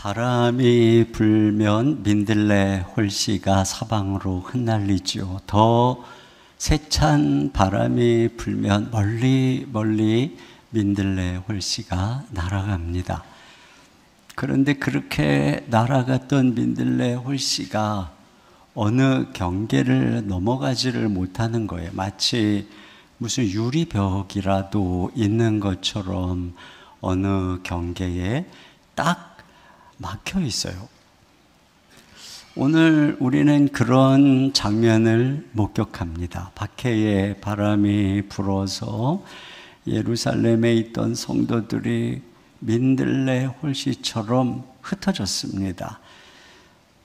바람이 불면 민들레 홀씨가 사방으로 흩날리죠. 더 세찬 바람이 불면 멀리 멀리 민들레 홀씨가 날아갑니다. 그런데 그렇게 날아갔던 민들레 홀씨가 어느 경계를 넘어가지를 못하는 거예요. 마치 무슨 유리벽이라도 있는 것처럼 어느 경계에 딱 막혀 있어요. 오늘 우리는 그런 장면을 목격합니다. 박해의 바람이 불어서 예루살렘에 있던 성도들이 민들레 홀씨처럼 흩어졌습니다.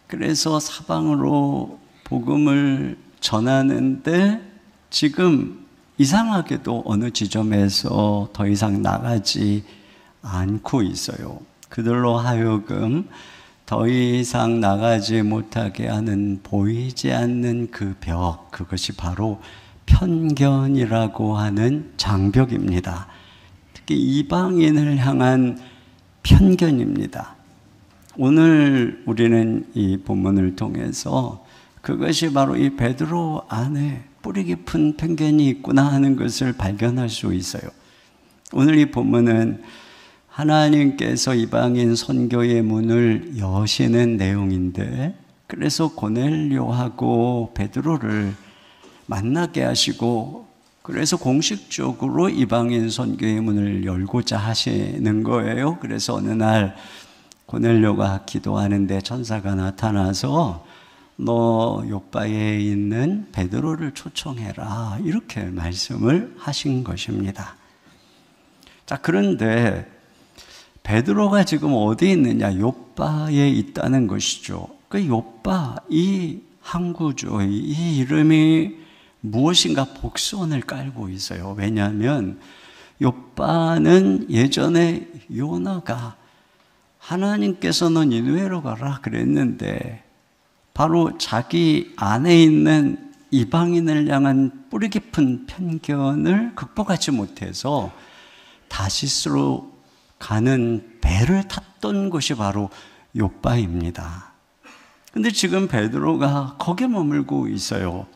그래서 사방으로 복음을 전하는데 지금 이상하게도 어느 지점에서 더 이상 나가지 않고 있어요. 그들로 하여금 더 이상 나가지 못하게 하는 보이지 않는 그 벽, 그것이 바로 편견이라고 하는 장벽입니다. 특히 이방인을 향한 편견입니다. 오늘 우리는 이 본문을 통해서 그것이 바로 이 베드로 안에 뿌리 깊은 편견이 있구나 하는 것을 발견할 수 있어요. 오늘 이 본문은 하나님께서 이방인 선교의 문을 여시는 내용인데, 그래서 고넬료하고 베드로를 만나게 하시고, 그래서 공식적으로 이방인 선교의 문을 열고자 하시는 거예요. 그래서 어느 날 고넬료가 기도하는데 천사가 나타나서 너 요바에 있는 베드로를 초청해라, 이렇게 말씀을 하신 것입니다. 자, 그런데 베드로가 지금 어디 있느냐? 요바에 있다는 것이죠. 그 요바, 이 항구죠. 이 이름이 무엇인가 복선을 깔고 있어요. 왜냐하면 요바는 예전에 요나가 하나님께서 너 니느웨로 가라 그랬는데 바로 자기 안에 있는 이방인을 향한 뿌리 깊은 편견을 극복하지 못해서 다시스로 가는 배를 탔던 곳이 바로 요바입니다. 근데 지금 베드로가 거기에 머물고 있어요.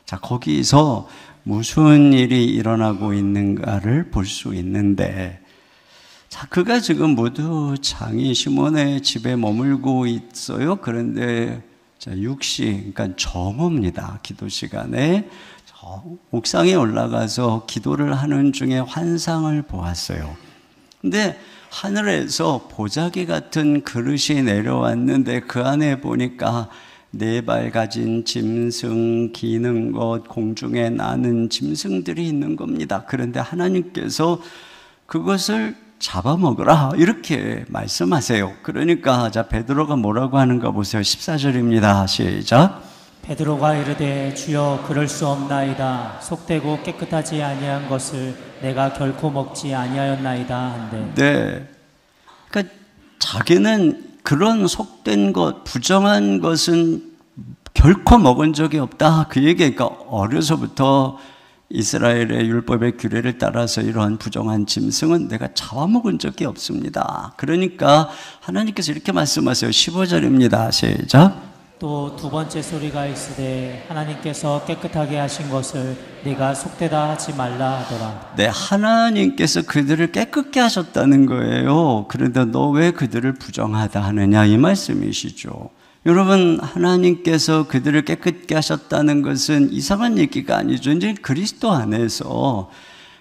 자, 거기서 무슨 일이 일어나고 있는가를 볼 수 있는데, 자, 그가 지금 모두 장이 시몬의 집에 머물고 있어요. 그런데 자, 6시, 그러니까 정오입니다. 기도 시간에 옥상에 올라가서 기도를 하는 중에 환상을 보았어요. 근데 하늘에서 보자기 같은 그릇이 내려왔는데 그 안에 보니까 4발 가진 짐승, 기는 것, 공중에 나는 짐승들이 있는 겁니다. 그런데 하나님께서 그것을 잡아먹으라, 이렇게 말씀하세요. 그러니까 자, 베드로가 뭐라고 하는가 보세요. 14절입니다. 시작. 베드로가 이르되 주여 그럴 수 없나이다. 속되고 깨끗하지 아니한 것을 내가 결코 먹지 아니하였나이다 한데. 네, 그러니까 자기는 그런 속된 것, 부정한 것은 결코 먹은 적이 없다, 그 얘기가 어려서부터 이스라엘의 율법의 규례를 따라서 이러한 부정한 짐승은 내가 잡아먹은 적이 없습니다. 그러니까 하나님께서 이렇게 말씀하세요. 15절입니다. 시작. 또 두 번째 소리가 있으되 하나님께서 깨끗하게 하신 것을 네가 속되다 하지 말라 하더라. 네, 하나님께서 그들을 깨끗게 하셨다는 거예요. 그런데 너 왜 그들을 부정하다 하느냐, 이 말씀이시죠. 여러분, 하나님께서 그들을 깨끗게 하셨다는 것은 이상한 얘기가 아니죠. 이제 그리스도 안에서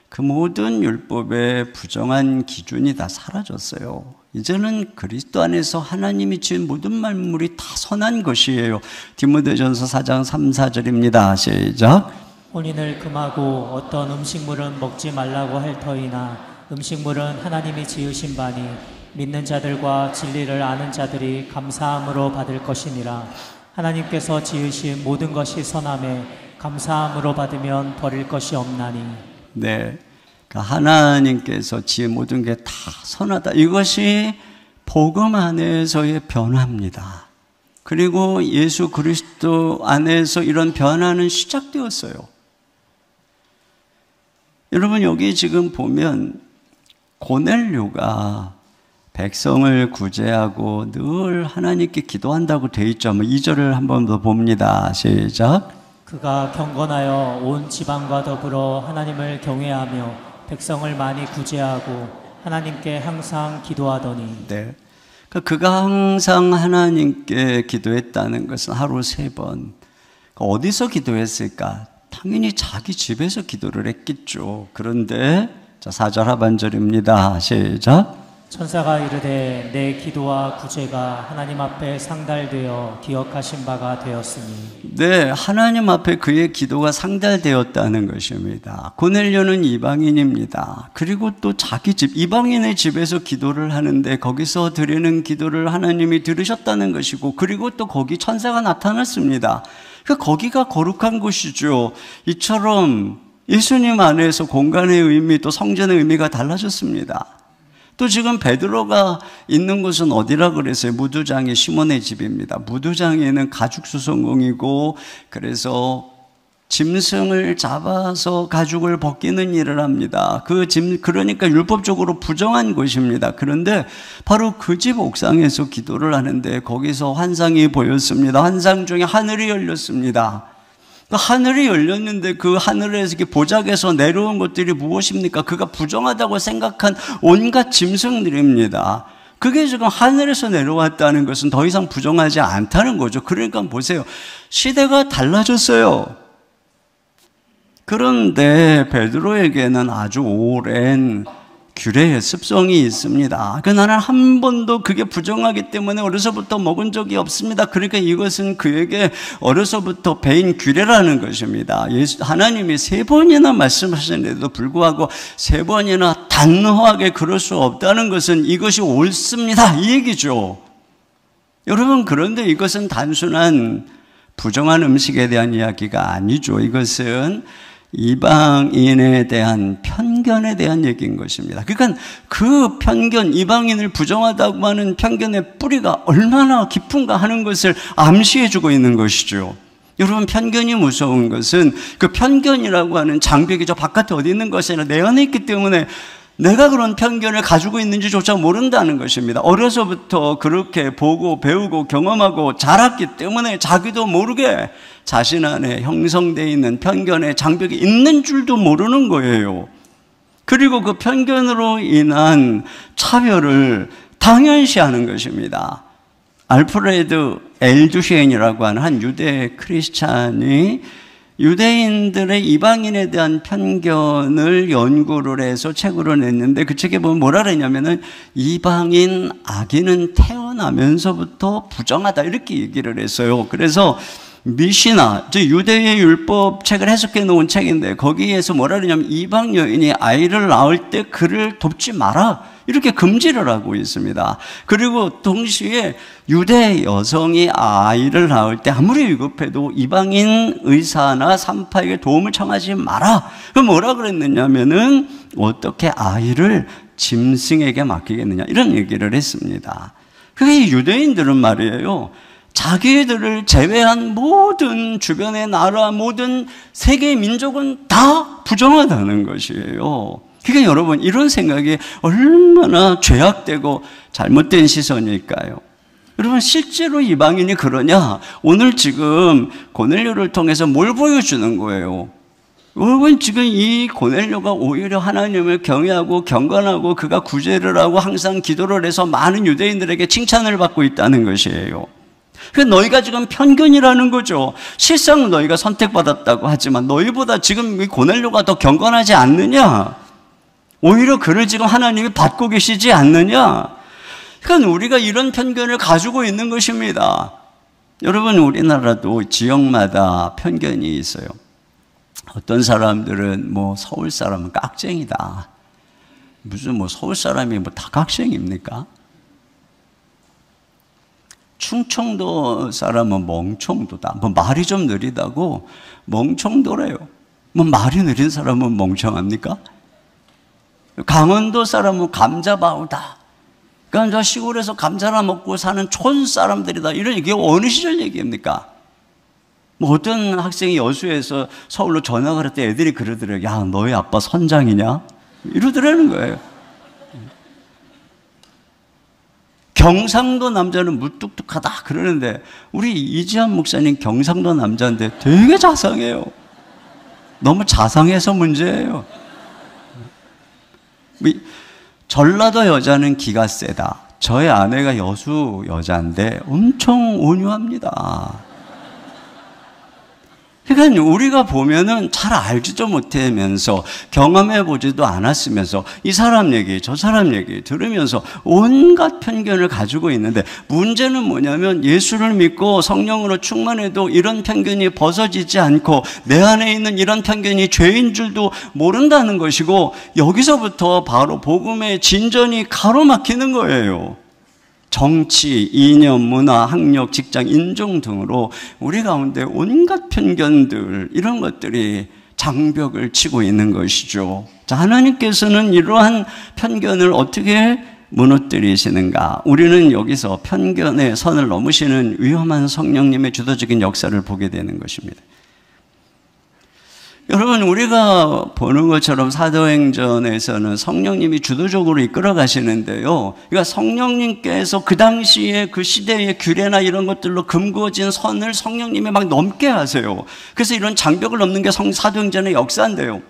그 모든 율법의 부정한 기준이 다 사라졌어요. 이제는 그리스도 안에서 하나님이 지은 모든 만물이 다 선한 것이에요. 디모데전서 4장 3, 4절입니다. 시작. 혼인을 금하고 어떤 음식물은 먹지 말라고 할 터이나 음식물은 하나님이 지으신 바니 믿는 자들과 진리를 아는 자들이 감사함으로 받을 것이니라. 하나님께서 지으신 모든 것이 선함에 감사함으로 받으면 버릴 것이 없나니. 네, 하나님께서 지은 모든 게 다 선하다. 이것이 복음 안에서의 변화입니다. 그리고 예수 그리스도 안에서 이런 변화는 시작되었어요. 여러분, 여기 지금 보면 고넬료가 백성을 구제하고 늘 하나님께 기도한다고 돼 있죠. 2절을 한번 더 봅니다. 시작. 그가 경건하여 온 지방과 더불어 하나님을 경외하며 백성을 많이 구제하고 하나님께 항상 기도하더니. 네. 그가 항상 하나님께 기도했다는 것은 하루 3번. 어디서 기도했을까? 당연히 자기 집에서 기도를 했겠죠. 그런데 자, 4절 하반절입니다. 시작. 천사가 이르되 내 기도와 구제가 하나님 앞에 상달되어 기억하신 바가 되었으니. 네, 하나님 앞에 그의 기도가 상달되었다는 것입니다. 고넬료는 이방인입니다. 그리고 또 자기 집, 이방인의 집에서 기도를 하는데 거기서 드리는 기도를 하나님이 들으셨다는 것이고, 그리고 또 거기 천사가 나타났습니다. 거기가 거룩한 곳이죠. 이처럼 예수님 안에서 공간의 의미, 또 성전의 의미가 달라졌습니다. 또 지금 베드로가 있는 곳은 어디라 그랬어요? 무두장의 시몬의 집입니다. 무두장에는 가죽 수송공이고, 그래서 짐승을 잡아서 가죽을 벗기는 일을 합니다. 그러니까 율법적으로 부정한 곳입니다. 그런데 바로 그 집 옥상에서 기도를 하는데 거기서 환상이 보였습니다. 환상 중에 하늘이 열렸습니다. 그 하늘이 열렸는데 그 하늘에서 이렇게 보작에서 내려온 것들이 무엇입니까? 그가 부정하다고 생각한 온갖 짐승들입니다. 그게 지금 하늘에서 내려왔다는 것은 더 이상 부정하지 않다는 거죠. 그러니까 보세요. 시대가 달라졌어요. 그런데 베드로에게는 아주 오랜 규례의 습성이 있습니다. 나는 한 번도 그게 부정하기 때문에 어려서부터 먹은 적이 없습니다. 그러니까 이것은 그에게 어려서부터 배인 규례라는 것입니다. 하나님이 3번이나 말씀하셨는데도 불구하고 3번이나 단호하게 그럴 수 없다는 것은 이것이 옳습니다, 이 얘기죠. 여러분, 그런데 이것은 단순한 부정한 음식에 대한 이야기가 아니죠. 이것은 이방인에 대한 편견에 대한 얘기인 것입니다. 그러니까 그 편견, 이방인을 부정하다고 하는 편견의 뿌리가 얼마나 깊은가 하는 것을 암시해주고 있는 것이죠. 여러분, 편견이 무서운 것은 그 편견이라고 하는 장벽이 저 바깥에 어디 있는 것이 아니라 내 안에 있기 때문에 내가 그런 편견을 가지고 있는지조차 모른다는 것입니다. 어려서부터 그렇게 보고 배우고 경험하고 자랐기 때문에 자기도 모르게 자신 안에 형성되어 있는 편견의 장벽이 있는 줄도 모르는 거예요. 그리고 그 편견으로 인한 차별을 당연시하는 것입니다. 알프레드 엘두시엔이라고 하는 한 유대 크리스찬이 유대인들의 이방인에 대한 편견을 연구를 해서 책으로 냈는데, 그 책에 보면 뭐라 그랬냐면은 이방인 아기는 태어나면서부터 부정하다, 이렇게 얘기를 했어요. 그래서 미시나, 즉 유대의 율법 책을 해석해 놓은 책인데 거기에서 뭐라 그러냐면 이방 여인이 아이를 낳을 때 그를 돕지 마라, 이렇게 금지를 하고 있습니다. 그리고 동시에 유대 여성이 아이를 낳을 때 아무리 위급해도 이방인 의사나 산파에게 도움을 청하지 마라. 그럼 뭐라 그랬느냐면은 어떻게 아이를 짐승에게 맡기겠느냐, 이런 얘기를 했습니다. 그게 유대인들은 말이에요, 자기들을 제외한 모든 주변의 나라, 모든 세계의 민족은 다 부정하다는 것이에요. 그러니까 여러분, 이런 생각이 얼마나 죄악되고 잘못된 시선일까요? 여러분, 실제로 이방인이 그러냐? 오늘 지금 고넬료를 통해서 뭘 보여주는 거예요? 여러분, 지금 이 고넬료가 오히려 하나님을 경외하고 경건하고 그가 구제를 하고 항상 기도를 해서 많은 유대인들에게 칭찬을 받고 있다는 것이에요. 그러니까 너희가 지금 편견이라는 거죠. 실상 너희가 선택받았다고 하지만 너희보다 지금 이 고넬료가 더 경건하지 않느냐? 오히려 그를 지금 하나님이 받고 계시지 않느냐? 그러니까 우리가 이런 편견을 가지고 있는 것입니다. 여러분, 우리나라도 지역마다 편견이 있어요. 어떤 사람들은 서울 사람은 깍쟁이다. 무슨 서울 사람이 다 깍쟁이입니까? 충청도 사람은 멍청도다. 말이 좀 느리다고 멍청도래요. 말이 느린 사람은 멍청합니까? 강원도 사람은 감자바우다. 그러니까 저 시골에서 감자나 먹고 사는 촌 사람들이다. 이게 어느 시절 얘기입니까? 어떤 학생이 여수에서 서울로 전학을 할 때 애들이 그러더래요. 야, 너희 아빠 선장이냐? 이러더라는 거예요. 경상도 남자는 무뚝뚝하다 그러는데 우리 이지한 목사님 경상도 남자인데 되게 자상해요. 너무 자상해서 문제예요. 전라도 여자는 기가 세다. 저의 아내가 여수 여자인데 엄청 온유합니다. 그러니까 우리가 보면은 잘 알지도 못하면서 경험해보지도 않았으면서 이 사람 얘기 저 사람 얘기 들으면서 온갖 편견을 가지고 있는데, 문제는 뭐냐면 예수를 믿고 성령으로 충만해도 이런 편견이 벗어지지 않고 내 안에 있는 이런 편견이 죄인 줄도 모른다는 것이고, 여기서부터 바로 복음의 진전이 가로막히는 거예요. 정치, 이념, 문화, 학력, 직장, 인종 등으로 우리 가운데 온갖 편견들, 이런 것들이 장벽을 치고 있는 것이죠. 자, 하나님께서는 이러한 편견을 어떻게 무너뜨리시는가? 우리는 여기서 편견의 선을 넘으시는 위험한 성령님의 주도적인 역사를 보게 되는 것입니다. 여러분, 우리가 보는 것처럼 사도행전에서는 성령님이 주도적으로 이끌어 가시는데요. 그러니까 성령님께서 그 당시에 그 시대의 규례나 이런 것들로 금구어진 선을 성령님이 막 넘게 하세요. 그래서 이런 장벽을 넘는 게 사도행전의 역사인데요.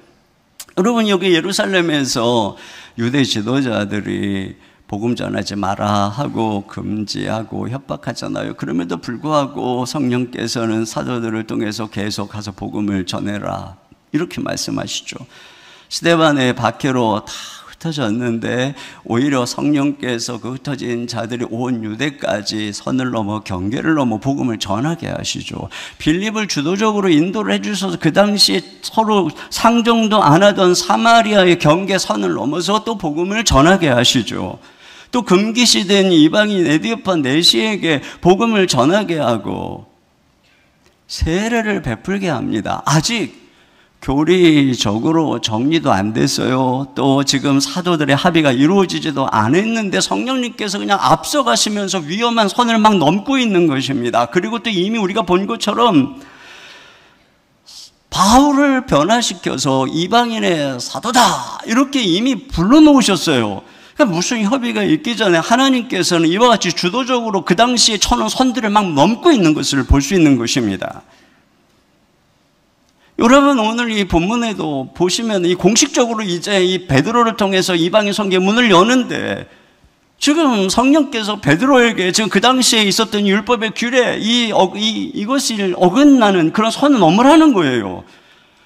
여러분, 여기 예루살렘에서 유대 지도자들이 복음 전하지 마라 하고 금지하고 협박하잖아요. 그럼에도 불구하고 성령께서는 사도들을 통해서 계속 가서 복음을 전해라, 이렇게 말씀하시죠. 스데반의 박해로 다 흩어졌는데 오히려 성령께서 그 흩어진 자들이 온 유대까지 선을 넘어 경계를 넘어 복음을 전하게 하시죠. 빌립을 주도적으로 인도를 해주셔서 그 당시에 서로 상종도 안 하던 사마리아의 경계 선을 넘어서 또 복음을 전하게 하시죠. 또 금기시된 이방인 에디오파 내시에게 복음을 전하게 하고 세례를 베풀게 합니다. 아직 교리적으로 정리도 안 됐어요. 또 지금 사도들의 합의가 이루어지지도 않았는데 성령님께서 그냥 앞서가시면서 위험한 선을 막 넘고 있는 것입니다. 그리고 또 이미 우리가 본 것처럼 바울을 변화시켜서 이방인의 사도다, 이렇게 이미 불러놓으셨어요. 그러니까 무슨 협의가 있기 전에 하나님께서는 이와 같이 주도적으로 그 당시에 쳐놓은 선들을 막 넘고 있는 것을 볼 수 있는 것입니다. 여러분, 오늘 이 본문에도 보시면 이 공식적으로 이제 이 베드로를 통해서 이방인 선교의 문을 여는데, 지금 성령께서 베드로에게 지금 그 당시에 있었던 율법의 규례, 이것을 어긋나는 그런 선을 넘으라는 거예요.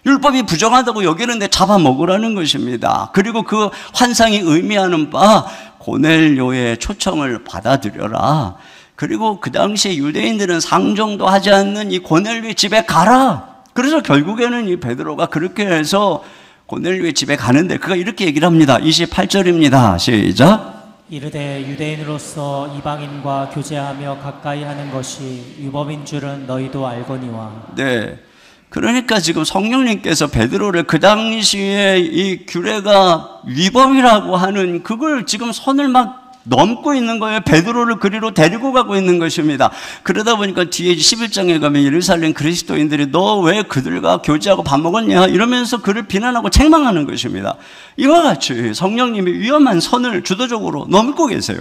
율법이 부정하다고 여기는데 잡아먹으라는 것입니다. 그리고 그 환상이 의미하는 바 고넬료의 초청을 받아들여라. 그리고 그 당시에 유대인들은 상종도 하지 않는 이 고넬료의 집에 가라. 그래서 결국에는 이 베드로가 그렇게 해서 고넬료의 집에 가는데 그가 이렇게 얘기를 합니다. 28절입니다. 시작. 이르되 유대인으로서 이방인과 교제하며 가까이 하는 것이 율법인 줄은 너희도 알거니와. 네. 그러니까 지금 성령님께서 베드로를 그 당시에 이 규례가 위법이라고 하는 그걸 지금 선을 막 넘고 있는 거예요. 베드로를 그리로 데리고 가고 있는 것입니다. 그러다 보니까 뒤에 11장에 가면 예루살렘 그리스도인들이 너 왜 그들과 교제하고 밥 먹었냐 이러면서 그를 비난하고 책망하는 것입니다. 이와 같이 성령님이 위험한 선을 주도적으로 넘고 계세요.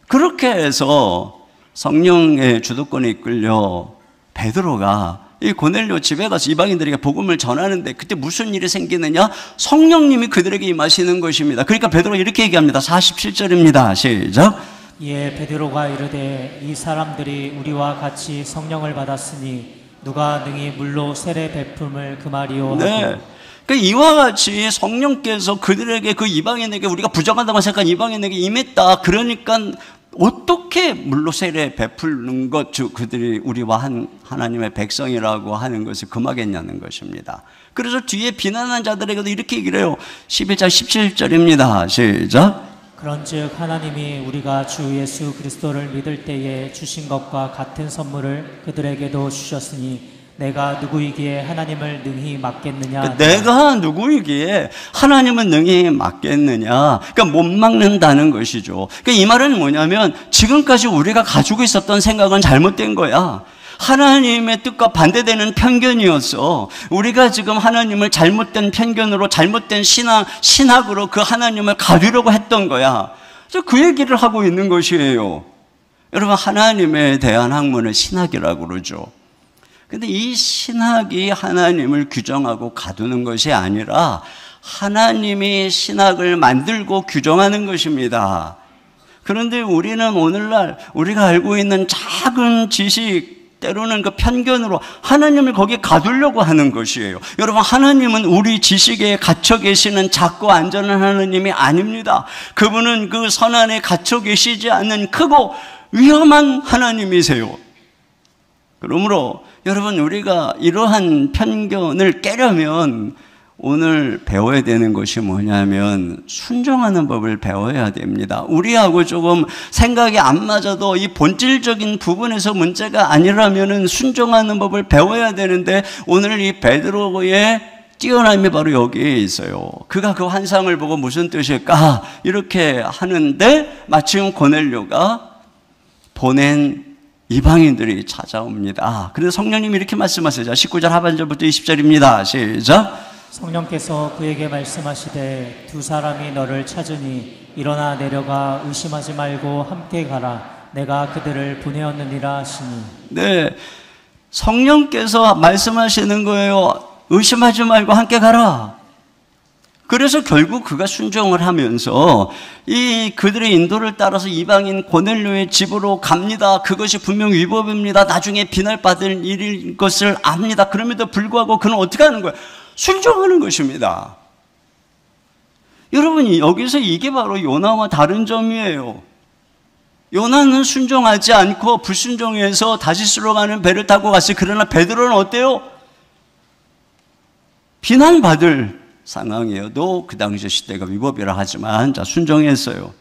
그렇게 해서 성령의 주도권에 이끌려 베드로가 이 고넬료 집에 가서 이방인들에게 복음을 전하는데, 그때 무슨 일이 생기느냐? 성령님이 그들에게 임하시는 것입니다. 그러니까 베드로가 이렇게 얘기합니다. 47절입니다. 시작. 이에 베드로가 이르되 이 사람들이 우리와 같이 성령을 받았으니 누가 능히 물로 세례 베품을 금하리요 하고. 네. 그러니까 이와 같이 성령께서 그들에게, 그 이방인에게, 우리가 부정하다고 생각한 이방인에게 임했다. 그러니까 어떻게 물로 세례 베푸는 것, 즉 그들이 우리와 하나님의 백성이라고 하는 것을 금하겠냐는 것입니다. 그래서 뒤에 비난한 자들에게도 이렇게 얘기를 해요. 11장 17절입니다. 시작. 그런즉 하나님이 우리가 주 예수 그리스도를 믿을 때에 주신 것과 같은 선물을 그들에게도 주셨으니 내가 누구이기에 하나님을 능히 막겠느냐. 내가 누구이기에 하나님은 능히 막겠느냐. 그러니까 못 막는다는 것이죠. 그러니까 이 말은 뭐냐면 지금까지 우리가 가지고 있었던 생각은 잘못된 거야. 하나님의 뜻과 반대되는 편견이었어. 우리가 지금 하나님을 잘못된 편견으로, 잘못된 신학으로 그 하나님을 가두려고 했던 거야. 그 얘기를 하고 있는 것이에요. 여러분, 하나님에 대한 학문을 신학이라고 그러죠. 근데 이 신학이 하나님을 규정하고 가두는 것이 아니라 하나님이 신학을 만들고 규정하는 것입니다. 그런데 우리는 오늘날 우리가 알고 있는 작은 지식, 때로는 그 편견으로 하나님을 거기에 가두려고 하는 것이에요. 여러분, 하나님은 우리 지식에 갇혀 계시는 작고 안전한 하나님이 아닙니다. 그분은 그 선 안에 갇혀 계시지 않는 크고 위험한 하나님이세요. 그러므로 여러분, 우리가 이러한 편견을 깨려면 오늘 배워야 되는 것이 뭐냐면 순종하는 법을 배워야 됩니다. 우리하고 조금 생각이 안 맞아도 이 본질적인 부분에서 문제가 아니라면 순종하는 법을 배워야 되는데, 오늘 이 베드로의 뛰어남이 바로 여기에 있어요. 그가 그 환상을 보고 무슨 뜻일까 이렇게 하는데 마침 고넬료가 보낸 이방인들이 찾아옵니다. 그래서 성령님이 이렇게 말씀하세요. 19절 하반절부터 20절입니다. 시작. 성령께서 그에게 말씀하시되 두 사람이 너를 찾으니 일어나 내려가 의심하지 말고 함께 가라. 내가 그들을 보내었느니라 하시니. 네, 성령께서 말씀하시는 거예요. 의심하지 말고 함께 가라. 그래서 결국 그가 순종을 하면서 그들의 인도를 따라서 이방인 고넬료의 집으로 갑니다. 그것이 분명 위법입니다. 나중에 비난받을 일일 것을 압니다. 그럼에도 불구하고 그는 어떻게 하는 거예요? 순종하는 것입니다. 여러분, 여기서 이게 바로 요나와 다른 점이에요. 요나는 순종하지 않고 불순종해서 다시스로 가는 배를 타고 갔어요. 그러나 베드로는 어때요? 비난받을 상황이어도 그 당시 시대가 위법이라 하지만 순종했어요.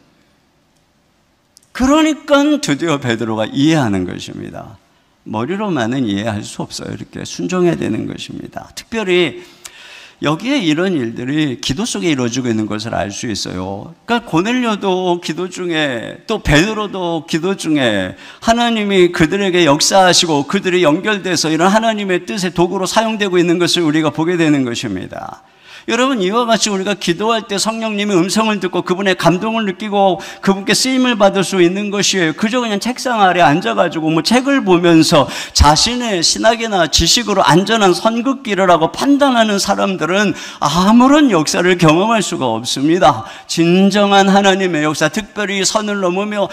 그러니까 드디어 베드로가 이해하는 것입니다. 머리로만은 이해할 수 없어요. 이렇게 순종해야 되는 것입니다. 특별히 여기에 이런 일들이 기도 속에 이루어지고 있는 것을 알 수 있어요. 그러니까 고넬료도 기도 중에, 또 베드로도 기도 중에 하나님이 그들에게 역사하시고 그들이 연결돼서 이런 하나님의 뜻의 도구로 사용되고 있는 것을 우리가 보게 되는 것입니다. 여러분, 이와 같이 우리가 기도할 때 성령님의 음성을 듣고 그분의 감동을 느끼고 그분께 쓰임을 받을 수 있는 것이에요. 그저 그냥 책상 아래 앉아가지고 책을 보면서 자신의 신학이나 지식으로 안전한 선긋기를 하고 판단하는 사람들은 아무런 역사를 경험할 수가 없습니다. 진정한 하나님의 역사, 특별히 선을 넘으며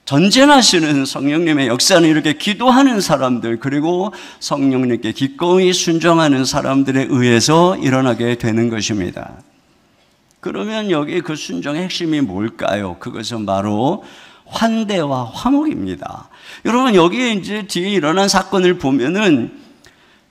전진하시는 성령님의 역사는 이렇게 기도하는 사람들, 그리고 성령님께 기꺼이 순종하는 사람들에 의해서 일어나게 되는 것입니다. 그러면 여기 그 순종의 핵심이 뭘까요? 그것은 바로 환대와 화목입니다. 여러분, 여기에 이제 뒤에 일어난 사건을 보면은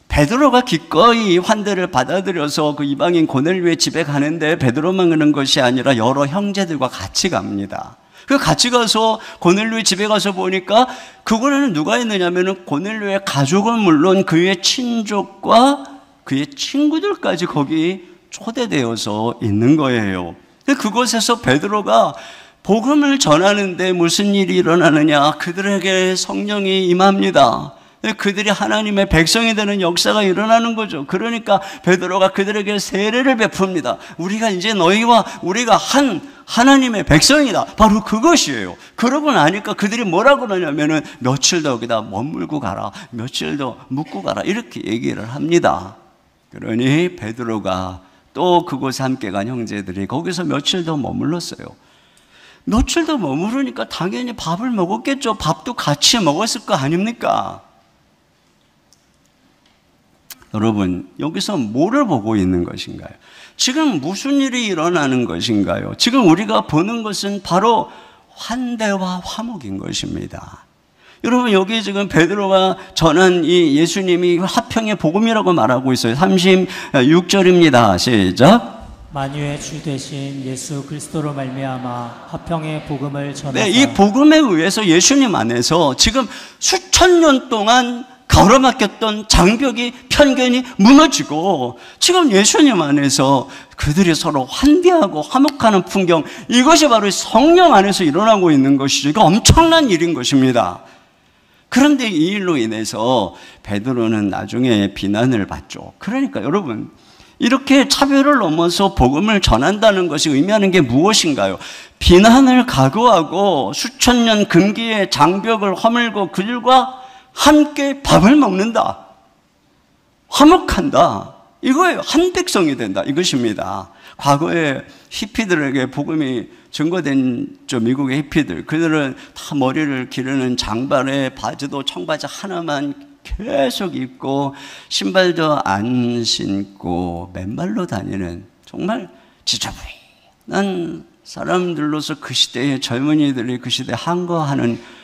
베드로가 기꺼이 환대를 받아들여서 그 이방인 고넬료의 집에 가는데 베드로만 가는 것이 아니라 여러 형제들과 같이 갑니다. 그 같이 가서 고넬료의 집에 가서 보니까 그곳에는 누가 있느냐면은 고넬료의 가족은 물론 그의 친족과 그의 친구들까지 거기 초대되어서 있는 거예요. 그곳에서 베드로가 복음을 전하는데 무슨 일이 일어나느냐? 그들에게 성령이 임합니다. 그들이 하나님의 백성이 되는 역사가 일어나는 거죠. 그러니까 베드로가 그들에게 세례를 베풉니다. 우리가 이제 너희와 우리가 한 하나님의 백성이다. 바로 그것이에요. 그러고 나니까 그들이 뭐라고 그러냐면은 며칠 더 여기다 머물고 가라. 며칠 더 묵고 가라. 이렇게 얘기를 합니다. 그러니 베드로가 또 그곳에 함께 간 형제들이 거기서 며칠 더 머물렀어요. 며칠 더 머무르니까 당연히 밥을 먹었겠죠. 밥도 같이 먹었을 거 아닙니까? 여러분, 여기서 뭐를 보고 있는 것인가요? 지금 무슨 일이 일어나는 것인가요? 지금 우리가 보는 것은 바로 환대와 화목인 것입니다. 여러분, 여기 지금 베드로가 전한 이 예수님이 화평의 복음이라고 말하고 있어요. 36절입니다. 시작. 만유의 주 되신 예수 그리스도로 말미암아 화평의 복음을 전하사. 네, 이 복음에 의해서 예수님 안에서 지금 수천 년 동안 가로막혔던 장벽이, 편견이 무너지고 지금 예수님 안에서 그들이 서로 환대하고 화목하는 풍경, 이것이 바로 성령 안에서 일어나고 있는 것이죠. 이거 엄청난 일인 것입니다. 그런데 이 일로 인해서 베드로는 나중에 비난을 받죠. 그러니까 여러분, 이렇게 차별을 넘어서 복음을 전한다는 것이 의미하는 게 무엇인가요? 비난을 각오하고 수천 년 금기의 장벽을 허물고 그들과 함께 밥을 먹는다. 화목한다. 이거예요. 한 백성이 된다. 이것입니다. 과거에 히피들에게 복음이 증거된 미국의 히피들, 그들은 다 머리를 기르는 장발에 바지도 청바지 하나만 계속 입고 신발도 안 신고 맨발로 다니는 정말 지저분한 사람들로서 그 시대의 젊은이들이 그 시대에 항거하는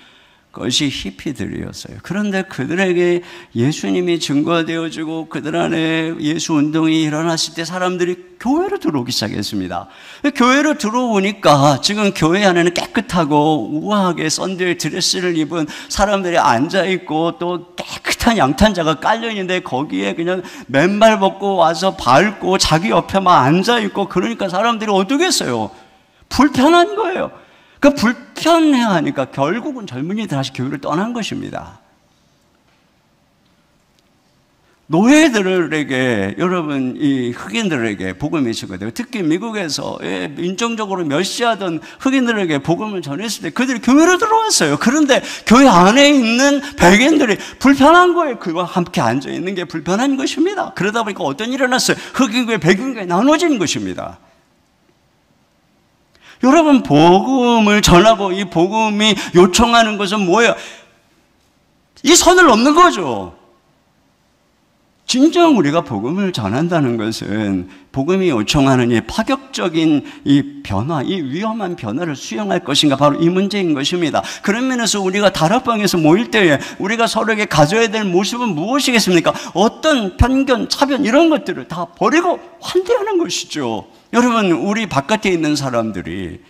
것이 히피들이었어요. 그런데 그들에게 예수님이 증거되어지고 그들 안에 예수 운동이 일어났을 때 사람들이 교회로 들어오기 시작했습니다. 교회로 들어오니까 지금 교회 안에는 깨끗하고 우아하게 썬데이 드레스를 입은 사람들이 앉아있고 또 깨끗한 양탄자가 깔려있는데 거기에 그냥 맨발 벗고 와서 밟고 자기 옆에만 앉아있고 그러니까 사람들이 어떻게 했어요? 불편한 거예요. 그 불편해하니까 결국은 젊은이들 다시 교회를 떠난 것입니다. 노예들에게, 여러분, 이 흑인들에게 복음이 전해되고, 특히 미국에서 인종적으로 멸시하던 흑인들에게 복음을 전했을 때 그들이 교회로 들어왔어요. 그런데 교회 안에 있는 백인들이 불편한 거예요. 그와 함께 앉아있는 게 불편한 것입니다. 그러다 보니까 어떤 일이 일어났어요? 흑인교회, 백인교회 나눠진 것입니다. 여러분, 복음을 전하고 이 복음이 요청하는 것은 뭐예요? 이 선을 넘는 거죠. 진정 우리가 복음을 전한다는 것은 복음이 요청하는 이 파격적인 이 변화, 이 위험한 변화를 수용할 것인가, 바로 이 문제인 것입니다. 그런 면에서 우리가 다락방에서 모일 때에 우리가 서로에게 가져야 될 모습은 무엇이겠습니까? 어떤 편견, 차별 이런 것들을 다 버리고 환대하는 것이죠. 여러분, 우리 바깥에 있는 사람들이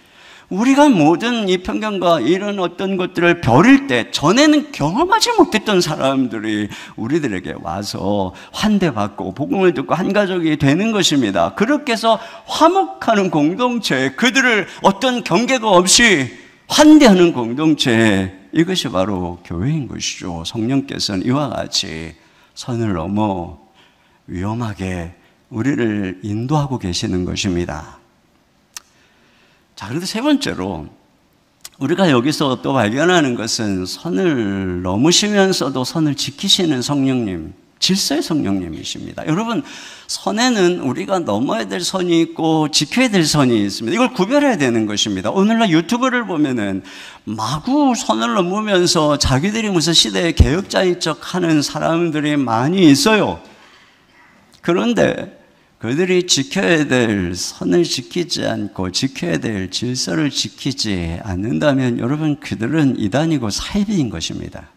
우리가 모든 이 편견과 이런 어떤 것들을 버릴 때 전에는 경험하지 못했던 사람들이 우리들에게 와서 환대받고 복음을 듣고 한 가족이 되는 것입니다. 그렇게 해서 화목하는 공동체, 그들을 어떤 경계가 없이 환대하는 공동체, 이것이 바로 교회인 것이죠. 성령께서는 이와 같이 선을 넘어 위험하게 우리를 인도하고 계시는 것입니다. 자, 그런데 세 번째로 우리가 여기서 또 발견하는 것은 선을 넘으시면서도 선을 지키시는 성령님, 질서의 성령님이십니다. 여러분, 선에는 우리가 넘어야 될 선이 있고 지켜야 될 선이 있습니다. 이걸 구별해야 되는 것입니다. 오늘날 유튜브를 보면은 마구 선을 넘으면서 자기들이 무슨 시대의 개혁자인 척 하는 사람들이 많이 있어요. 그런데 그들이 지켜야 될 선을 지키지 않고 지켜야 될 질서를 지키지 않는다면 여러분, 그들은 이단이고 사이비인 것입니다.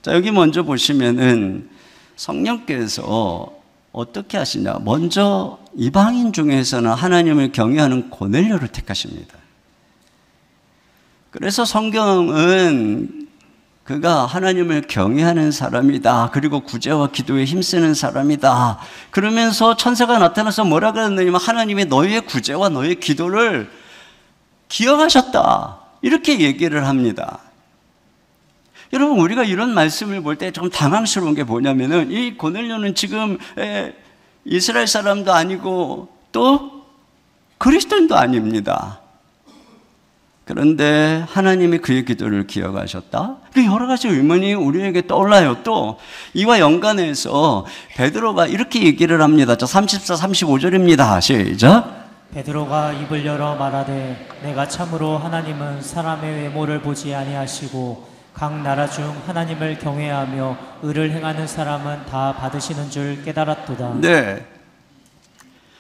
자, 여기 먼저 보시면은 성령께서 어떻게 하시냐. 먼저 이방인 중에서는 하나님을 경외하는 고넬료를 택하십니다. 그래서 성경은 그가 하나님을 경외하는 사람이다. 그리고 구제와 기도에 힘쓰는 사람이다. 그러면서 천사가 나타나서 뭐라 그랬느냐면 하나님이 너희의 구제와 너희의 기도를 기억하셨다. 이렇게 얘기를 합니다. 여러분, 우리가 이런 말씀을 볼 때 좀 당황스러운 게 뭐냐면은 이 고넬료는 지금 이스라엘 사람도 아니고 또 그리스도인도 아닙니다. 그런데 하나님이 그의 기도를 기억하셨다? 여러 가지 의문이 우리에게 떠올라요. 또 이와 연관해서 베드로가 이렇게 얘기를 합니다. 34, 35절입니다. 시작. 베드로가 입을 열어 말하되 내가 참으로 하나님은 사람의 외모를 보지 아니하시고 각 나라 중 하나님을 경외하며 의를 행하는 사람은 다 받으시는 줄 깨달았도다. 네.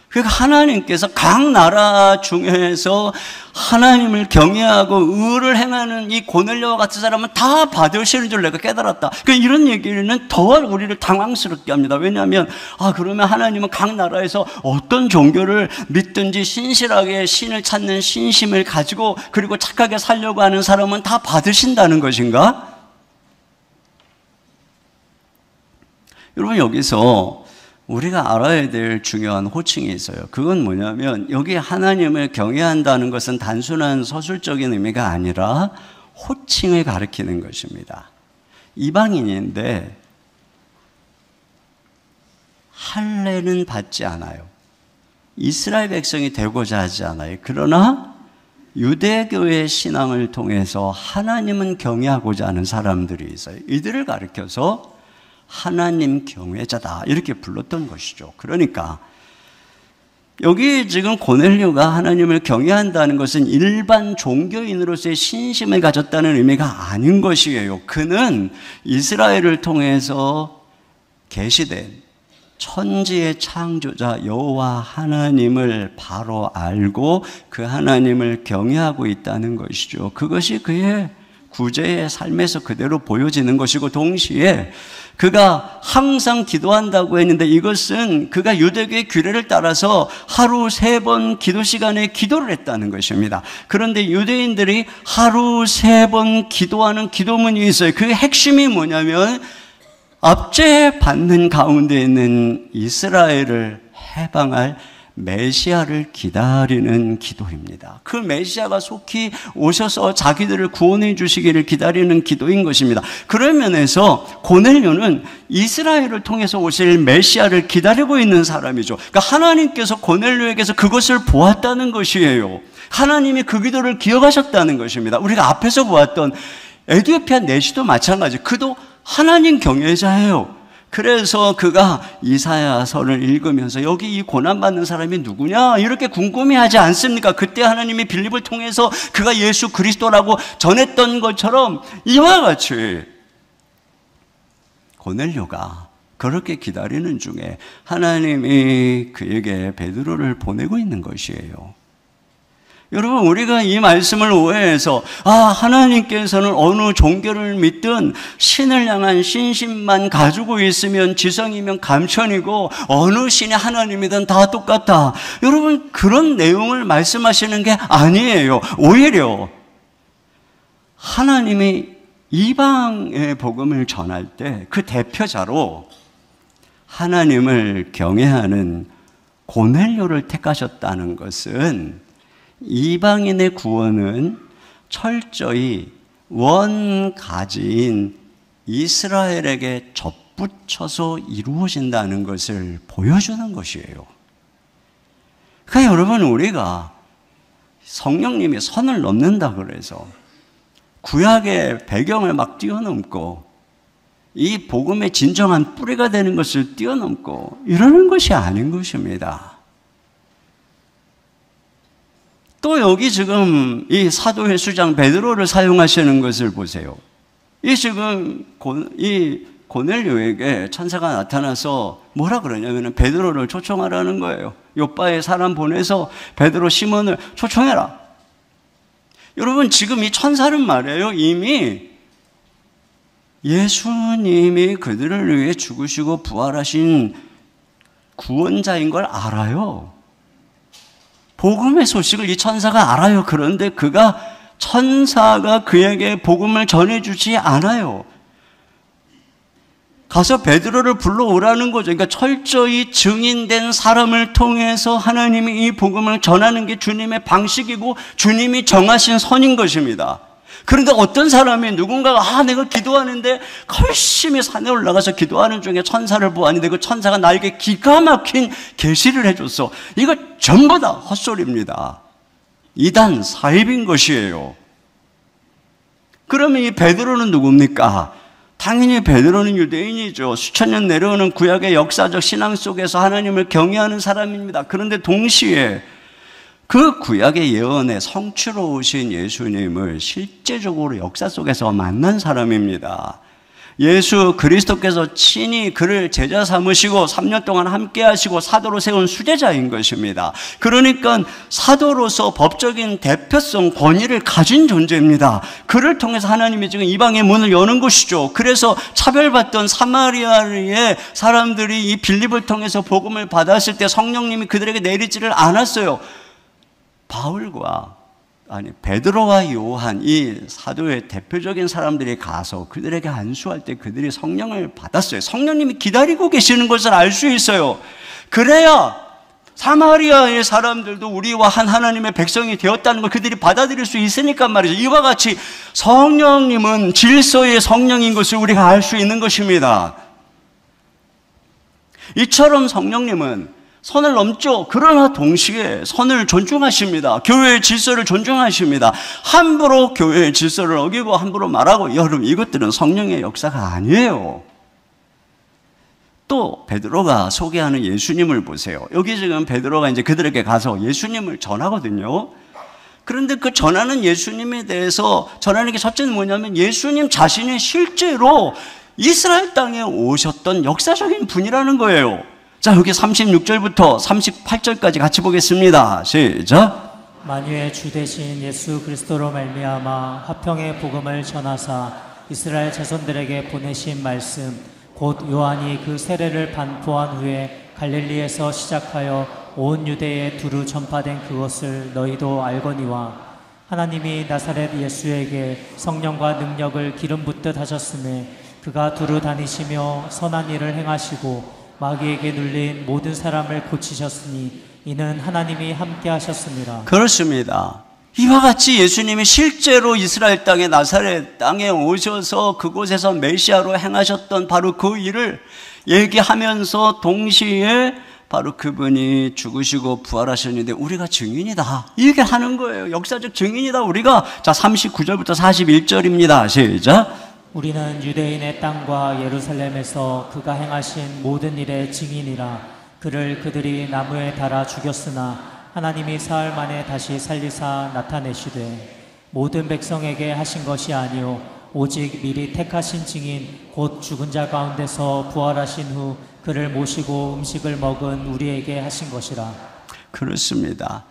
그러니까 하나님께서 각 나라 중에서 하나님을 경외하고 의를 행하는 이 고넬료와 같은 사람은 다 받으시는 줄 내가 깨달았다. 그러니까 이런 얘기는 더 우리를 당황스럽게 합니다. 왜냐하면 그러면 하나님은 각 나라에서 어떤 종교를 믿든지 신실하게 신을 찾는 신심을 가지고 그리고 착하게 살려고 하는 사람은 다 받으신다는 것인가? 여러분, 여기서 우리가 알아야 될 중요한 호칭이 있어요. 그건 뭐냐면 여기 하나님을 경외한다는 것은 단순한 서술적인 의미가 아니라 호칭을 가리키는 것입니다. 이방인인데 할례는 받지 않아요. 이스라엘 백성이 되고자 하지 않아요. 그러나 유대교의 신앙을 통해서 하나님은 경외하고자 하는 사람들이 있어요. 이들을 가리켜서 하나님 경외자다 이렇게 불렀던 것이죠. 그러니까 여기 지금 고넬료가 하나님을 경외한다는 것은 일반 종교인으로서의 신심을 가졌다는 의미가 아닌 것이에요. 그는 이스라엘을 통해서 계시된 천지의 창조자 여호와 하나님을 바로 알고 그 하나님을 경외하고 있다는 것이죠. 그것이 그의 구제의 삶에서 그대로 보여지는 것이고, 동시에 그가 항상 기도한다고 했는데 이것은 그가 유대교의 규례를 따라서 하루 3번 기도 시간에 기도를 했다는 것입니다. 그런데 유대인들이 하루 3번 기도하는 기도문이 있어요. 그 핵심이 뭐냐면 압제받는 가운데 있는 이스라엘을 해방할 메시아를 기다리는 기도입니다. 그 메시아가 속히 오셔서 자기들을 구원해 주시기를 기다리는 기도인 것입니다. 그런 면에서 고넬료는 이스라엘을 통해서 오실 메시아를 기다리고 있는 사람이죠. 그러니까 하나님께서 고넬료에게서 그것을 보았다는 것이에요. 하나님이 그 기도를 기억하셨다는 것입니다. 우리가 앞에서 보았던 에티오피아 내시도 마찬가지. 그도 하나님 경외자예요. 그래서 그가 이사야서를 읽으면서 여기 이 고난받는 사람이 누구냐 이렇게 궁금해하지 않습니까? 그때 하나님이 빌립을 통해서 그가 예수 그리스도라고 전했던 것처럼 이와 같이 고넬료가 그렇게 기다리는 중에 하나님이 그에게 베드로를 보내고 있는 것이에요. 여러분, 우리가 이 말씀을 오해해서 하나님께서는 어느 종교를 믿든 신을 향한 신심만 가지고 있으면 지성이면 감천이고 어느 신이 하나님이든 다 똑같다. 여러분, 그런 내용을 말씀하시는 게 아니에요. 오히려 하나님이 이방의 복음을 전할 때 그 대표자로 하나님을 경외하는 고넬료를 택하셨다는 것은 이방인의 구원은 철저히 원가지인 이스라엘에게 접붙여서 이루어진다는 것을 보여주는 것이에요. 그러니까 여러분, 우리가 성령님이 선을 넘는다 그래서 구약의 배경을 막 뛰어넘고 이 복음의 진정한 뿌리가 되는 것을 뛰어넘고 이러는 것이 아닌 것입니다. 또 여기 지금 이 사도의 수장 베드로를 사용하시는 것을 보세요. 이 지금 이 고넬료에게 천사가 나타나서 뭐라 그러냐면 베드로를 초청하라는 거예요. 요빠에 사람 보내서 베드로 시몬을 초청해라. 여러분, 지금 이 천사는 말이에요. 이미 예수님이 그들을 위해 죽으시고 부활하신 구원자인 걸 알아요. 복음의 소식을 이 천사가 알아요. 그런데 천사가 그에게 복음을 전해주지 않아요. 가서 베드로를 불러오라는 거죠. 그러니까 철저히 증인된 사람을 통해서 하나님이 이 복음을 전하는 게 주님의 방식이고 주님이 정하신 선인 것입니다. 그런데 어떤 사람이 누군가가 내가 기도하는데 열심히 산에 올라가서 기도하는 중에 천사를 보았는데 그 천사가 나에게 기가 막힌 계시를 해줬어. 이거 전부 다 헛소리입니다. 이단 사입인 것이에요. 그러면 이 베드로는 누굽니까? 당연히 베드로는 유대인이죠. 수천 년 내려오는 구약의 역사적 신앙 속에서 하나님을 경외하는 사람입니다. 그런데 동시에 그 구약의 예언에 성취로우신 예수님을 실제적으로 역사 속에서 만난 사람입니다. 예수 그리스도께서 친히 그를 제자 삼으시고 3년 동안 함께 하시고 사도로 세운 수제자인 것입니다. 그러니까 사도로서 법적인 대표성, 권위를 가진 존재입니다. 그를 통해서 하나님이 지금 이방의 문을 여는 것이죠. 그래서 차별받던 사마리아의 사람들이 이 빌립을 통해서 복음을 받았을 때 성령님이 그들에게 내리지를 않았어요. 베드로와 요한, 이 사도의 대표적인 사람들이 가서 그들에게 안수할 때 그들이 성령을 받았어요. 성령님이 기다리고 계시는 것을 알 수 있어요. 그래야 사마리아의 사람들도 우리와 한 하나님의 백성이 되었다는 걸 그들이 받아들일 수 있으니까 말이죠. 이와 같이 성령님은 질서의 성령인 것을 우리가 알 수 있는 것입니다. 이처럼 성령님은 선을 넘죠. 그러나 동시에 선을 존중하십니다. 교회의 질서를 존중하십니다. 함부로 교회의 질서를 어기고 함부로 말하고, 여러분 이것들은 성령의 역사가 아니에요. 또 베드로가 소개하는 예수님을 보세요. 여기 지금 베드로가 이제 그들에게 가서 예수님을 전하거든요. 그런데 그 전하는 예수님에 대해서 전하는 게 첫째는 뭐냐면 예수님 자신이 실제로 이스라엘 땅에 오셨던 역사적인 분이라는 거예요. 자, 여기 36절부터 38절까지 같이 보겠습니다. 시작. 만유의 주 되신 예수 그리스도로 말미암아 화평의 복음을 전하사 이스라엘 자손들에게 보내신 말씀 곧 요한이 그 세례를 반포한 후에 갈릴리에서 시작하여 온 유대에 두루 전파된 그것을 너희도 알거니와 하나님이 나사렛 예수에게 성령과 능력을 기름 붓듯 하셨음에 그가 두루 다니시며 선한 일을 행하시고 마귀에게 눌린 모든 사람을 고치셨으니 이는 하나님이 함께 하셨습니다. 그렇습니다. 이와 같이 예수님이 실제로 이스라엘 땅에 나사렛 땅에 오셔서 그곳에서 메시아로 행하셨던 바로 그 일을 얘기하면서 동시에 바로 그분이 죽으시고 부활하셨는데 우리가 증인이다. 이렇게 하는 거예요. 역사적 증인이다 우리가. 자, 39절부터 41절입니다. 시작. 우리는 유대인의 땅과 예루살렘에서 그가 행하신 모든 일의 증인이라. 그를 그들이 나무에 달아 죽였으나 하나님이 사흘 만에 다시 살리사 나타내시되 모든 백성에게 하신 것이 아니요 오직 미리 택하신 증인 곧 죽은 자 가운데서 부활하신 후 그를 모시고 음식을 먹은 우리에게 하신 것이라. 그렇습니다.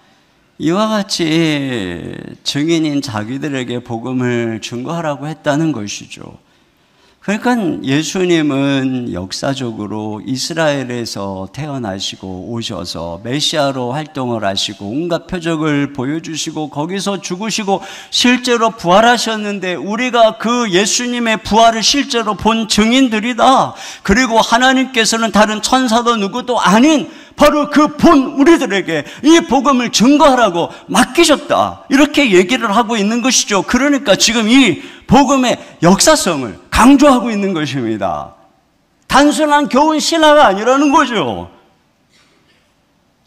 이와 같이 증인인 자기들에게 복음을 증거하라고 했다는 것이죠. 그러니까 예수님은 역사적으로 이스라엘에서 태어나시고 오셔서 메시아로 활동을 하시고 온갖 표적을 보여주시고 거기서 죽으시고 실제로 부활하셨는데 우리가 그 예수님의 부활을 실제로 본 증인들이다. 그리고 하나님께서는 다른 천사도 누구도 아닌 바로 그 본 우리들에게 이 복음을 증거하라고 맡기셨다. 이렇게 얘기를 하고 있는 것이죠. 그러니까 지금 이 복음의 역사성을 강조하고 있는 것입니다. 단순한 교훈 신화가 아니라는 거죠.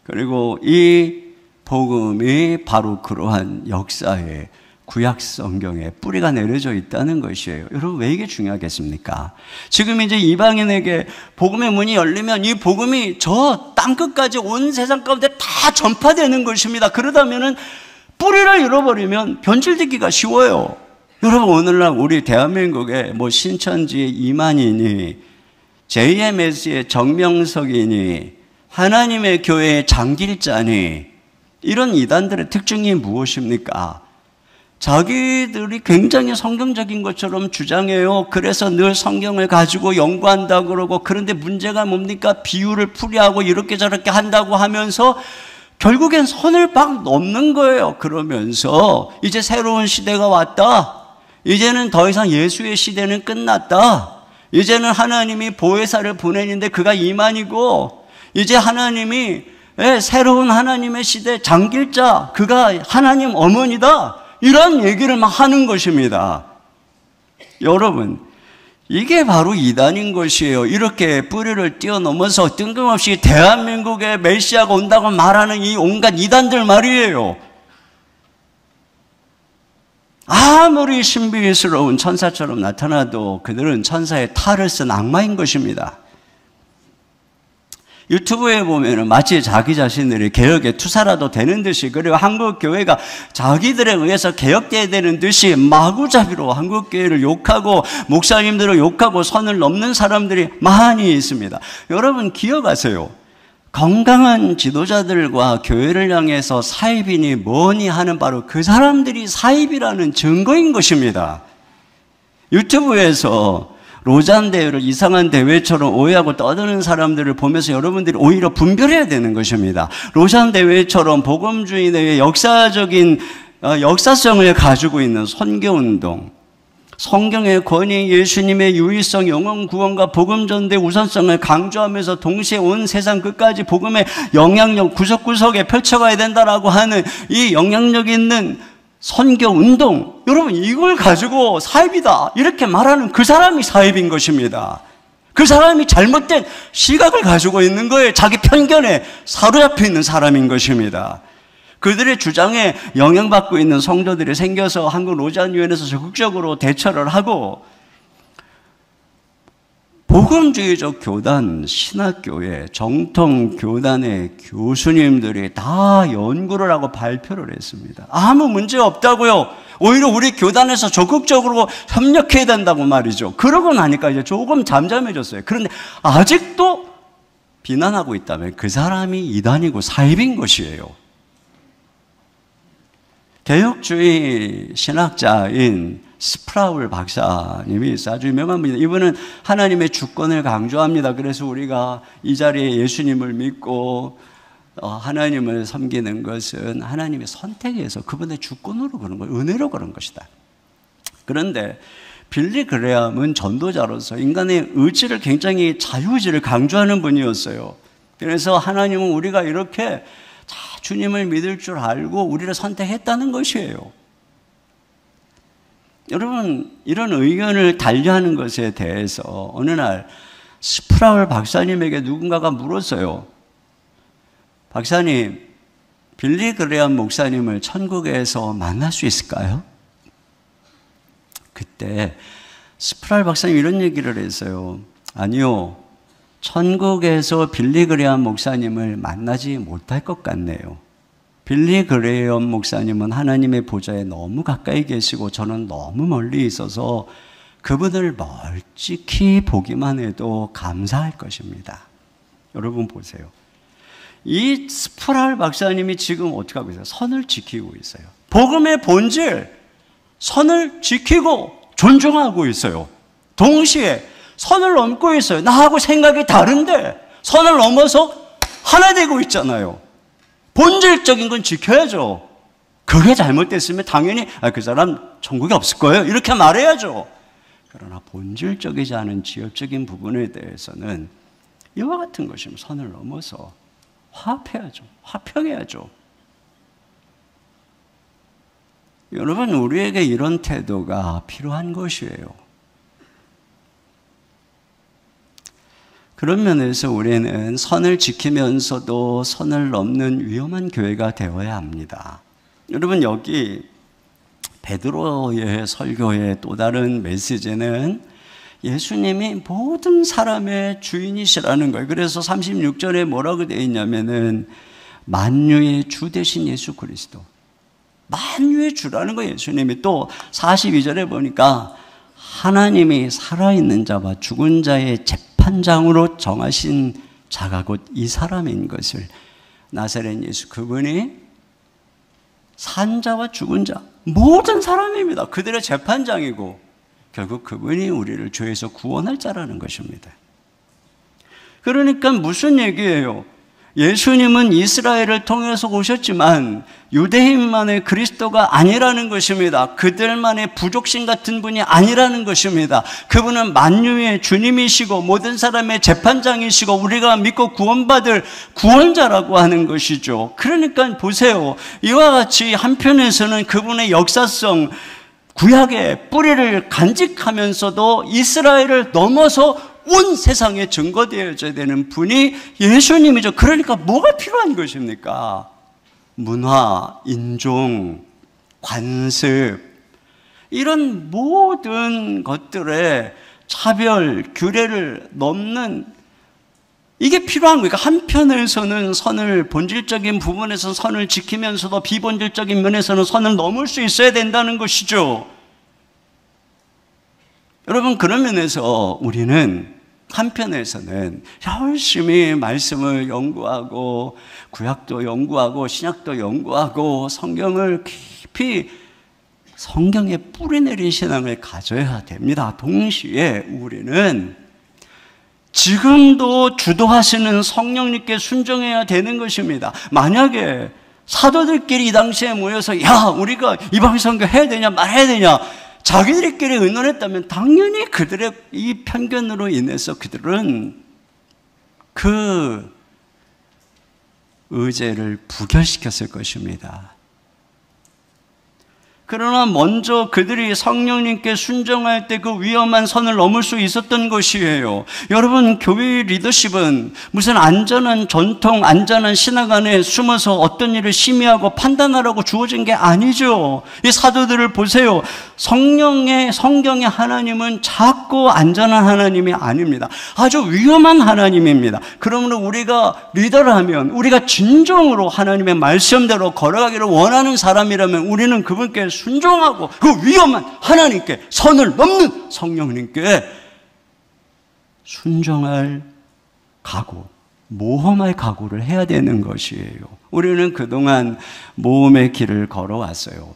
그리고 이 복음이 바로 그러한 역사의 구약 성경에 뿌리가 내려져 있다는 것이에요. 여러분 왜 이게 중요하겠습니까? 지금 이제 이방인에게 복음의 문이 열리면 이 복음이 저 땅끝까지 온 세상 가운데 다 전파되는 것입니다. 그러다면은 뿌리를 잃어버리면 변질되기가 쉬워요. 여러분 오늘날 우리 대한민국에 뭐 신천지의 이만희니 JMS의 정명석이니 하나님의 교회의 장길자니 이런 이단들의 특징이 무엇입니까? 자기들이 굉장히 성경적인 것처럼 주장해요. 그래서 늘 성경을 가지고 연구한다고 그러고 그런데 문제가 뭡니까? 비유를 풀이하고 이렇게 저렇게 한다고 하면서 결국엔 선을 막 넘는 거예요. 그러면서 이제 새로운 시대가 왔다. 이제는 더 이상 예수의 시대는 끝났다. 이제는 하나님이 보혜사를 보내는데 그가 이만이고 이제 하나님이 새로운 하나님의 시대 장길자 그가 하나님 어머니다. 이런 얘기를 막 하는 것입니다. 여러분 이게 바로 이단인 것이에요. 이렇게 뿌리를 뛰어넘어서 뜬금없이 대한민국에 메시아가 온다고 말하는 이 온갖 이단들 말이에요. 아무리 신비스러운 천사처럼 나타나도 그들은 천사의 탈을 쓴 악마인 것입니다. 유튜브에 보면은 마치 자기 자신들이 개혁에 투사라도 되는 듯이 그리고 한국 교회가 자기들에 의해서 개혁돼야 되는 듯이 마구잡이로 한국 교회를 욕하고 목사님들을 욕하고 선을 넘는 사람들이 많이 있습니다. 여러분 기억하세요. 건강한 지도자들과 교회를 향해서 사입이니 뭐니 하는 바로 그 사람들이 사입이라는 증거인 것입니다. 유튜브에서 로잔 대회를 이상한 대회처럼 오해하고 떠드는 사람들을 보면서 여러분들이 오히려 분별해야 되는 것입니다. 로잔 대회처럼 복음주의의 역사적인 역사성을 가지고 있는 선교운동, 성경의 권위, 예수님의 유일성, 영원 구원과 복음 전도의 우선성을 강조하면서 동시에 온 세상 끝까지 복음의 영향력 구석구석에 펼쳐가야 된다라고 하는 이 영향력 있는 선교운동, 여러분 이걸 가지고 사입이다 이렇게 말하는 그 사람이 사입인 것입니다. 그 사람이 잘못된 시각을 가지고 있는 거예요. 자기 편견에 사로잡혀 있는 사람인 것입니다. 그들의 주장에 영향받고 있는 성도들이 생겨서 한국 로잔유엔에서 적극적으로 대처를 하고, 복음주의적 교단, 신학교의 정통 교단의 교수님들이 다 연구를 하고 발표를 했습니다. 아무 문제 없다고요. 오히려 우리 교단에서 적극적으로 협력해야 된다고 말이죠. 그러고 나니까 이제 조금 잠잠해졌어요. 그런데 아직도 비난하고 있다면 그 사람이 이단이고 사입인 것이에요. 개혁주의 신학자인 스프라울 박사님이 있어요. 아주 유명한 분입니다. 이분은 하나님의 주권을 강조합니다. 그래서 우리가 이 자리에 예수님을 믿고 하나님을 섬기는 것은 하나님의 선택에서 그분의 주권으로 그런 거예요. 은혜로 그런 것이다. 그런데 빌리 그레함은 전도자로서 인간의 의지를, 굉장히 자유의지를 강조하는 분이었어요. 그래서 하나님은 우리가 이렇게 주님을 믿을 줄 알고 우리를 선택했다는 것이에요. 여러분, 이런 의견을 달리하는 것에 대해서 어느 날 스프라울 박사님에게 누군가가 물었어요. 박사님, 빌리 그레함 목사님을 천국에서 만날 수 있을까요? 그때 스프라울 박사님 이런 얘기를 했어요. 아니요, 천국에서 빌리 그레함 목사님을 만나지 못할 것 같네요. 빌리 그레함 목사님은 하나님의 보좌에 너무 가까이 계시고 저는 너무 멀리 있어서 그분을 멀찍이 보기만 해도 감사할 것입니다. 여러분 보세요. 이 스프라울 박사님이 지금 어떻게 하고 있어요? 선을 지키고 있어요. 복음의 본질, 선을 지키고 존중하고 있어요. 동시에 선을 넘고 있어요. 나하고 생각이 다른데 선을 넘어서 하나 되고 있잖아요. 본질적인 건 지켜야죠. 그게 잘못됐으면 당연히 그 사람 천국에 없을 거예요, 이렇게 말해야죠. 그러나 본질적이지 않은 지엽적인 부분에 대해서는 이와 같은 것이면 선을 넘어서 화합해야죠. 화평해야죠. 여러분, 우리에게 이런 태도가 필요한 것이에요. 그런 면에서 우리는 선을 지키면서도 선을 넘는 위험한 교회가 되어야 합니다. 여러분, 여기 베드로의 설교의 또 다른 메시지는 예수님이 모든 사람의 주인이시라는 거예요. 그래서 36절에 뭐라고 되어 있냐면은 만유의 주 되신 예수 그리스도, 만유의 주라는 거예요. 예수님이 또 42절에 보니까 하나님이 살아있는 자와 죽은 자의 재판장으로 정하신 자가 곧 이 사람인 것을, 나사렛 예수, 그분이 산 자와 죽은 자 모든 사람입니다. 그들의 재판장이고 결국 그분이 우리를 죄에서 구원할 자라는 것입니다. 그러니까 무슨 얘기예요? 예수님은 이스라엘을 통해서 오셨지만 유대인만의 그리스도가 아니라는 것입니다. 그들만의 부족신 같은 분이 아니라는 것입니다. 그분은 만유의 주님이시고 모든 사람의 재판장이시고 우리가 믿고 구원받을 구원자라고 하는 것이죠. 그러니까 보세요. 이와 같이 한편에서는 그분의 역사성, 구약의 뿌리를 간직하면서도 이스라엘을 넘어서 온 세상에 증거되어져야 되는 분이 예수님이죠. 그러니까 뭐가 필요한 것입니까? 문화, 인종, 관습, 이런 모든 것들의 차별, 규례를 넘는 이게 필요한 거예요. 한편에서는 선을, 본질적인 부분에서 선을 지키면서도 비본질적인 면에서는 선을 넘을 수 있어야 된다는 것이죠. 여러분, 그런 면에서 우리는 한편에서는 열심히 말씀을 연구하고 구약도 연구하고 신약도 연구하고 성경을 깊이, 성경에 뿌리 내린 신앙을 가져야 됩니다. 동시에 우리는 지금도 주도하시는 성령님께 순종해야 되는 것입니다. 만약에 사도들끼리 이 당시에 모여서 야, 우리가 이방선교 해야 되냐 말해야 되냐 자기들끼리 의논했다면 당연히 그들의 이 편견으로 인해서 그들은 그 의제를 부결시켰을 것입니다. 그러나 먼저 그들이 성령님께 순종할 때 그 위험한 선을 넘을 수 있었던 것이에요. 여러분, 교회 리더십은 무슨 안전한 전통, 안전한 신학 안에 숨어서 어떤 일을 심의하고 판단하라고 주어진 게 아니죠. 이 사도들을 보세요. 성경의 하나님은 작고 안전한 하나님이 아닙니다. 아주 위험한 하나님입니다. 그러므로 우리가 리더라면, 우리가 진정으로 하나님의 말씀대로 걸어가기를 원하는 사람이라면 우리는 그분께 순종하고 그 위험한 하나님께, 선을 넘는 성령님께 순종할 각오, 모험할 각오를 해야 되는 것이에요. 우리는 그동안 모험의 길을 걸어왔어요.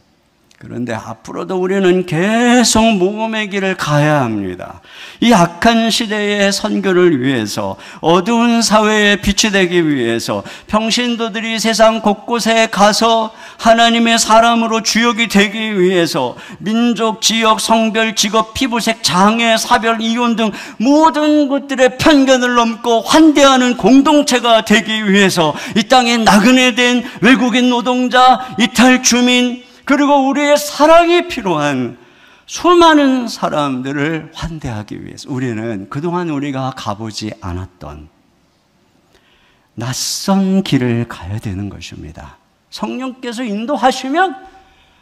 그런데 앞으로도 우리는 계속 모험의 길을 가야 합니다. 이 악한 시대의 선교를 위해서, 어두운 사회에 빛이 되기 위해서, 평신도들이 세상 곳곳에 가서 하나님의 사람으로 주역이 되기 위해서, 민족, 지역, 성별, 직업, 피부색, 장애, 사별, 이혼 등 모든 것들의 편견을 넘고 환대하는 공동체가 되기 위해서 이 땅에 나그네 된 외국인 노동자, 이탈 주민, 그리고 우리의 사랑이 필요한 수많은 사람들을 환대하기 위해서 우리는 그동안 우리가 가보지 않았던 낯선 길을 가야 되는 것입니다. 성령께서 인도하시면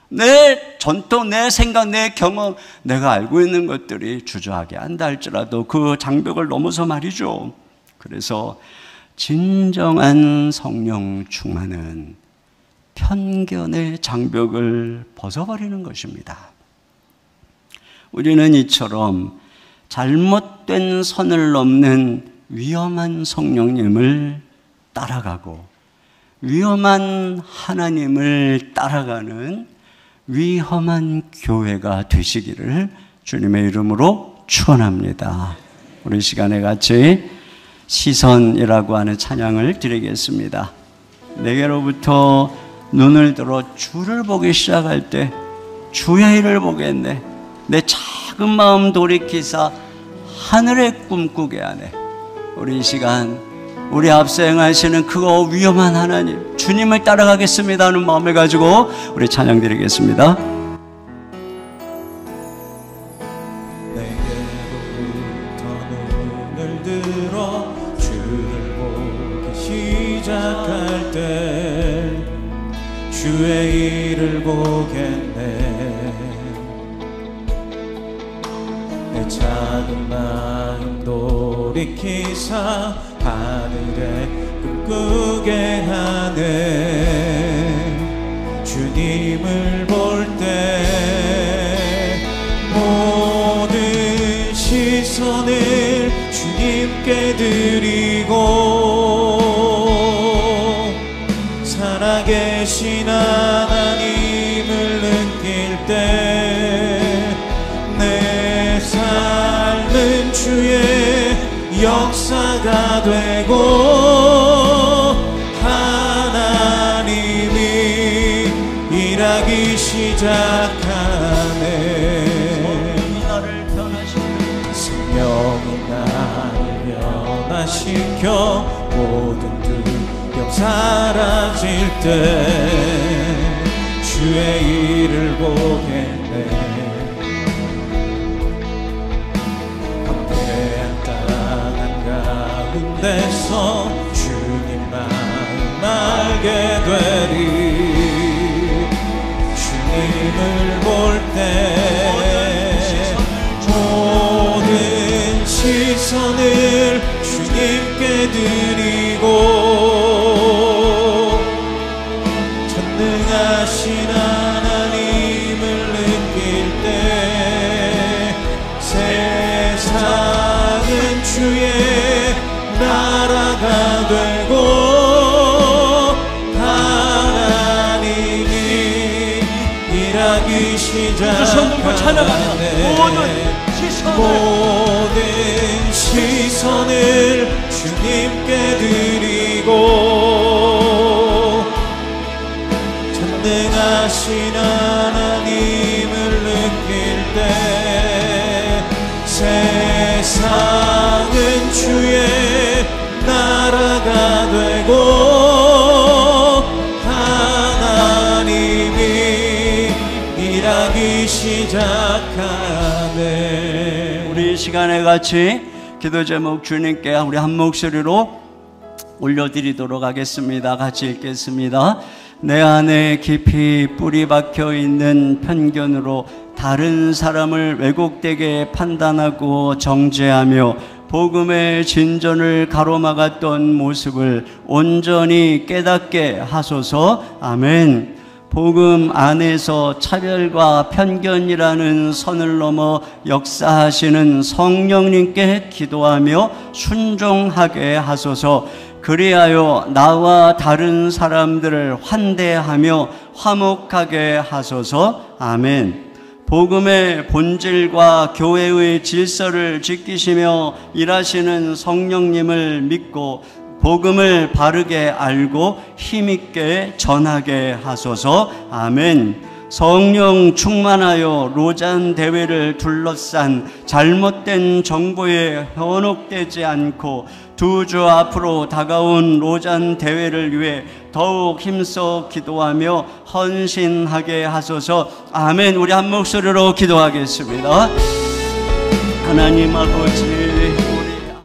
내 전통, 내 생각, 내 경험, 내가 알고 있는 것들이 주저하게 한다 할지라도 그 장벽을 넘어서 말이죠. 그래서 진정한 성령 충만은 편견의 장벽을 벗어버리는 것입니다. 우리는 이처럼 잘못된 선을 넘는 위험한 성령님을 따라가고 위험한 하나님을 따라가는 위험한 교회가 되시기를 주님의 이름으로 축원합니다. 우리 시간에 같이 시선이라고 하는 찬양을 드리겠습니다. 내게로부터 눈을 들어 주를 보기 시작할 때 주의 일을 보겠네. 내 작은 마음 돌이키사 하늘의 꿈꾸게 하네. 우리 이 시간 우리 앞서 행하시는 그거 위험한 하나님 주님을 따라가겠습니다 하는 마음을 가지고 우리 찬양 드리겠습니다. 내게로부터 눈을 들어 주를 보기 시작할 때 주의 일을 보겠네. 내 작은 마음 돌이키사 하늘에 꿈꾸게 하네. 주님을 볼 때 모든 시선을 주님께 드리고 살아계신 하나님을 느낄 때 내 삶은 주의 역사가 되고 하나님이 일하기 시작하네. 생명이 나를 변화시켜 모든 두려움 사라질 때 주의 일을 보겠네. 가운데서 주님 마음 알게 되리. 주님을 볼 때 모든 시선을 주님께 드리고 전능하신 하나님을 느낄 때 세상은 주의 나라가 되고 하나님이 일하기 시작하네. 모든 시선을 주님께 드리고 전능하신 하나님을 느낄 때 세상은 주의 나라가 되고 하나님이 시작하네. 우리 이 시간에 같이 기도 제목 주님께 우리 한 목소리로 올려드리도록 하겠습니다. 같이 읽겠습니다. 내 안에 깊이 뿌리 박혀 있는 편견으로 다른 사람을 왜곡되게 판단하고 정죄하며 복음의 진전을 가로막았던 모습을 온전히 깨닫게 하소서. 아멘. 복음 안에서 차별과 편견이라는 선을 넘어 역사하시는 성령님께 기도하며 순종하게 하소서. 그리하여 나와 다른 사람들을 환대하며 화목하게 하소서. 아멘. 복음의 본질과 교회의 질서를 지키시며 일하시는 성령님을 믿고 복음을 바르게 알고 힘있게 전하게 하소서. 아멘. 성령 충만하여 로잔 대회를 둘러싼 잘못된 정보에 현혹되지 않고 두 주 앞으로 다가온 로잔 대회를 위해 더욱 힘써 기도하며 헌신하게 하소서. 아멘. 우리 한 목소리로 기도하겠습니다. 하나님 아버지,